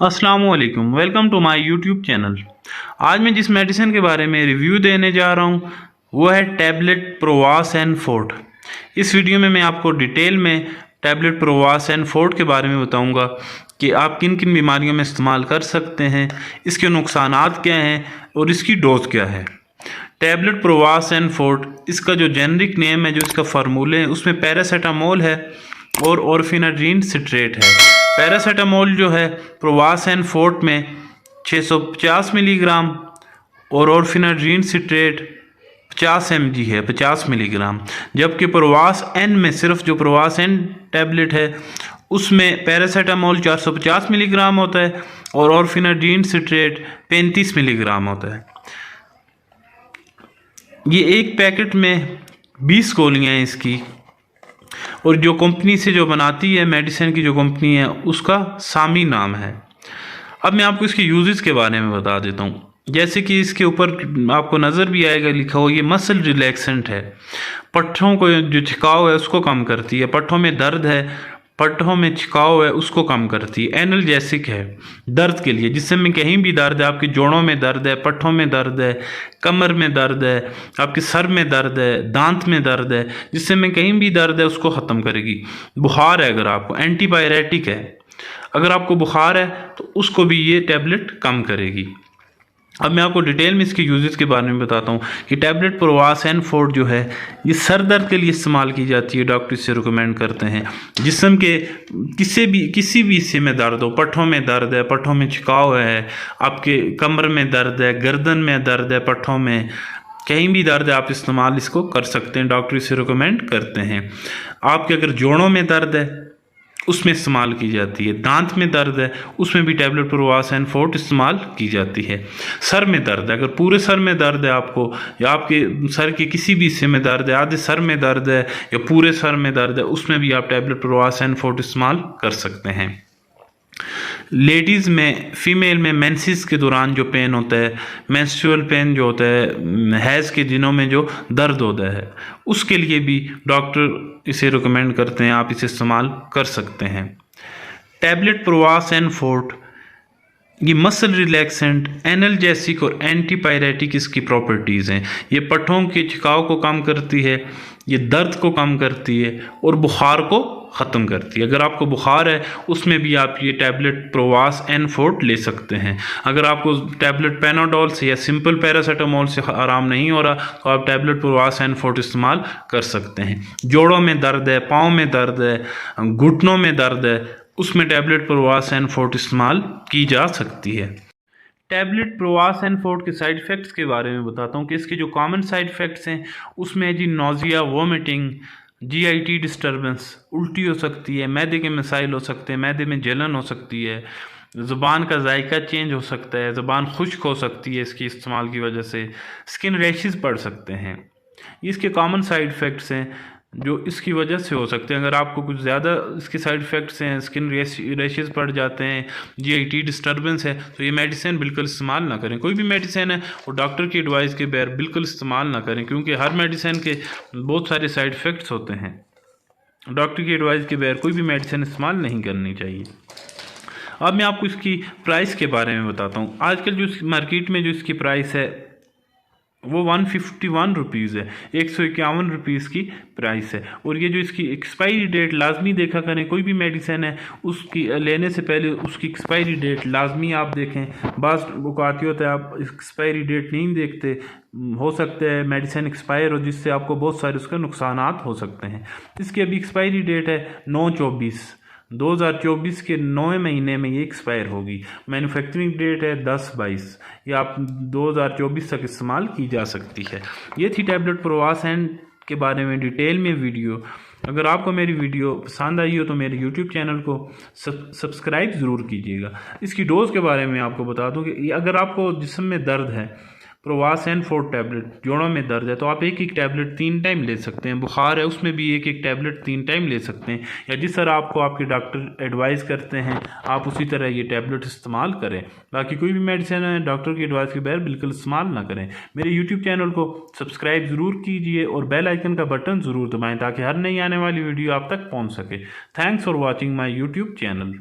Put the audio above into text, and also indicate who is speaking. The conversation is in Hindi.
Speaker 1: अस्सलाम वालेकुम, welcome to my YouTube channel. आज मैं जिस मेडिसिन के बारे में रिव्यू देने जा रहा हूँ वो है टैबलेट प्रोवास एंड फोर्ट। इस वीडियो में मैं आपको डिटेल में टैबलेट प्रोवास एंड फोर्ट के बारे में बताऊँगा कि आप किन किन बीमारियों में इस्तेमाल कर सकते हैं, इसके नुकसानात क्या हैं और इसकी डोज क्या है। टैबलेट प्रोवास एंड फोर्ट, इसका जो जेनरिक नेम है, जो इसका फार्मूले है, उसमें पैरासीटामोल है और ऑर्फिनाड्रीन सिट्रेट है। पैरासीटामोल जो है प्रोवास एंड फोर्ट में 650 मिलीग्राम और ऑर्फिनाड्रीन सिट्रेट 50 mg है, 50 मिलीग्राम। जबकि प्रोवास एन में सिर्फ जो प्रोवास एन टैबलेट है उसमें पैरासीटामोल 450 मिलीग्राम होता है और ऑर्फिनाड्रीन सिट्रेट 35 मिलीग्राम होता है। ये एक पैकेट में 20 गोलियाँ हैं इसकी, और जो कंपनी से जो बनाती है मेडिसिन की जो कंपनी है उसका सामी नाम है। अब मैं आपको इसके यूजेस के बारे में बता देता हूँ। जैसे कि इसके ऊपर आपको नज़र भी आएगा लिखा हो, ये मसल रिलैक्सेंट है, पट्ठों को जो छिकाव है उसको कम करती है, पट्ठों में दर्द है, पट्ठों में छिकाव है उसको कम करती है। एनाल्जेसिक है दर्द के लिए, जिससे में कहीं भी दर्द है, आपके जोड़ों में दर्द है, पट्ठों में दर्द है, कमर में दर्द है, आपके सर में दर्द है, दांत में दर्द है, जिससे में कहीं भी दर्द है उसको ख़त्म करेगी। बुखार है अगर आपको, एंटीपायरेटिक है, अगर आपको बुखार है तो उसको भी ये टैबलेट कम करेगी। अब मैं आपको डिटेल में इसके यूजेस के बारे में बताता हूँ कि टैबलेट प्रोवास एंड फोर्ट जो है ये सर दर्द के लिए इस्तेमाल की जाती है। डॉक्टर इसे रिकमेंड करते हैं जिस्म के किसी भी हिस्से में दर्द हो, पट्ठों में दर्द है, पट्ठों में छिकाव है, आपके कमर में दर्द है, गर्दन में दर्द है, पट्ठों में कहीं भी दर्द है, आप इस्तेमाल इसको कर सकते हैं, डॉक्टर इसे रिकमेंड करते हैं। आपके अगर जोड़ों में दर्द है उसमें इस्तेमाल की जाती है, दांत में दर्द है उसमें भी टैबलेट प्रोवास एंड फोर्ट इस्तेमाल की जाती है। सर में दर्द है, अगर पूरे सर में दर्द है आपको, या आपके सर के किसी भी हिस्से में दर्द है, आधे सर में दर्द है या पूरे सर में दर्द है, उसमें भी आप टैबलेट प्रोवास एंड फोर्ट इस्तेमाल कर सकते हैं। लेडीज़ में, फीमेल में मेंसेस के दौरान जो पेन होता है, मेंस्ट्रुअल पेन जो होता है, हैज़ के दिनों में जो दर्द होता है, उसके लिए भी डॉक्टर इसे रिकमेंड करते हैं, आप इसे इस्तेमाल कर सकते हैं। टैबलेट प्रोवास एंड फोर्ट ये मसल रिलैक्सेंट, एनाल्जेसिक और एंटीपायरेटिक इसकी प्रॉपर्टीज़ हैं। ये पट्ठों के छिकाव को कम करती है, ये दर्द को कम करती है और बुखार को ख़त्म करती है। अगर आपको बुखार है उसमें भी आप ये टैबलेट प्रोवास एंड फोर्ट ले सकते हैं। अगर आपको टैबलेट पैनाडोल से या सिंपल पैरासीटामोल से आराम नहीं हो रहा तो आप टैबलेट प्रोवास एंड फोर्ट इस्तेमाल कर सकते हैं। जोड़ों में दर्द है, पाँव में दर्द है, घुटनों में दर्द है, उसमें टैबलेट प्रोवास एंड फोर्ट इस्तेमाल की जा सकती है। टैबलेट प्रोवास एंड फोर्ट के साइड इफ़ेक्ट्स के बारे में बताता हूँ कि इसके जो कॉमन साइड इफ़ेक्ट्स हैं उसमें है जी नोज़िया, वोमिटिंग, जीआईटी डिस्टर्बेंस, उल्टी हो सकती है, मैदे के मसाइल हो सकते हैं, मैदे में जलन हो सकती है, ज़ुबान का जायका चेंज हो सकता है, ज़ुबान खुश्क हो सकती है इसके इस्तेमाल की वजह से, स्किन रैशेस पड़ सकते हैं। इसके कॉमन साइड इफ़ेक्ट्स हैं जो इसकी वजह से हो सकते हैं। अगर आपको कुछ ज़्यादा इसके साइड इफ़ेक्ट्स हैं, स्किन रैशेस पड़ जाते हैं, जीआईटी डिस्टर्बेंस है, तो ये मेडिसिन बिल्कुल इस्तेमाल ना करें। कोई भी मेडिसिन है वो डॉक्टर की एडवाइस के बगैर बिल्कुल इस्तेमाल ना करें, क्योंकि हर मेडिसिन के बहुत सारे साइड इफ़ेक्ट्स होते हैं। डॉक्टर की एडवाइस के बगैर कोई भी मेडिसिन इस्तेमाल नहीं करनी चाहिए। अब मैं आपको इसकी प्राइस के बारे में बताता हूँ। आजकल जो मार्केट में जो इसकी प्राइस है वो 151 रुपीज़ है, 151 रुपीज़ की प्राइस है। और ये जो इसकी एक्सपायरी डेट लाजमी देखा करें, कोई भी मेडिसिन है उसकी लेने से पहले उसकी एक्सपायरी डेट लाजमी आप देखें। बाज़ औक़ात होता है आप एक्सपायरी डेट नहीं देखते, हो सकता है मेडिसिन एक्सपायर हो जिससे आपको बहुत सारे उसके नुकसानात हो सकते हैं। इसकी अभी एक्सपायरी डेट है 9/24/2024 के 9वें महीने में ये एक्सपायर होगी। मैन्युफैक्चरिंग डेट है 10/22, ये आप 2024 तक इस्तेमाल की जा सकती है। ये थी टैबलेट प्रोवास एंड के बारे में डिटेल में वीडियो। अगर आपको मेरी वीडियो पसंद आई हो तो मेरे YouTube चैनल को सब्सक्राइब ज़रूर कीजिएगा। इसकी डोज़ के बारे में आपको बता दूं कि अगर आपको जिस्म में दर्द है, प्रोवास एंड फोर्ट टैबलेट, जोड़ों में दर्द है, तो आप एक टैबलेट 3 टाइम ले सकते हैं। बुखार है उसमें भी एक टैबलेट 3 टाइम ले सकते हैं, या जिस तरह आपको आपके डॉक्टर एडवाइस करते हैं आप उसी तरह ये टैबलेट इस्तेमाल करें। बाकी कोई भी मेडिसिन है डॉक्टर की एडवाइस के बगैर बिल्कुल इस्तेमाल ना करें। मेरे यूट्यूब चैनल को सब्सक्राइब ज़रूर कीजिए और बेल आइकन का बटन ज़रूर दबाएँ ताकि हर नई आने वाली वीडियो आप तक पहुँच सके। Thanks for watching my YouTube channel.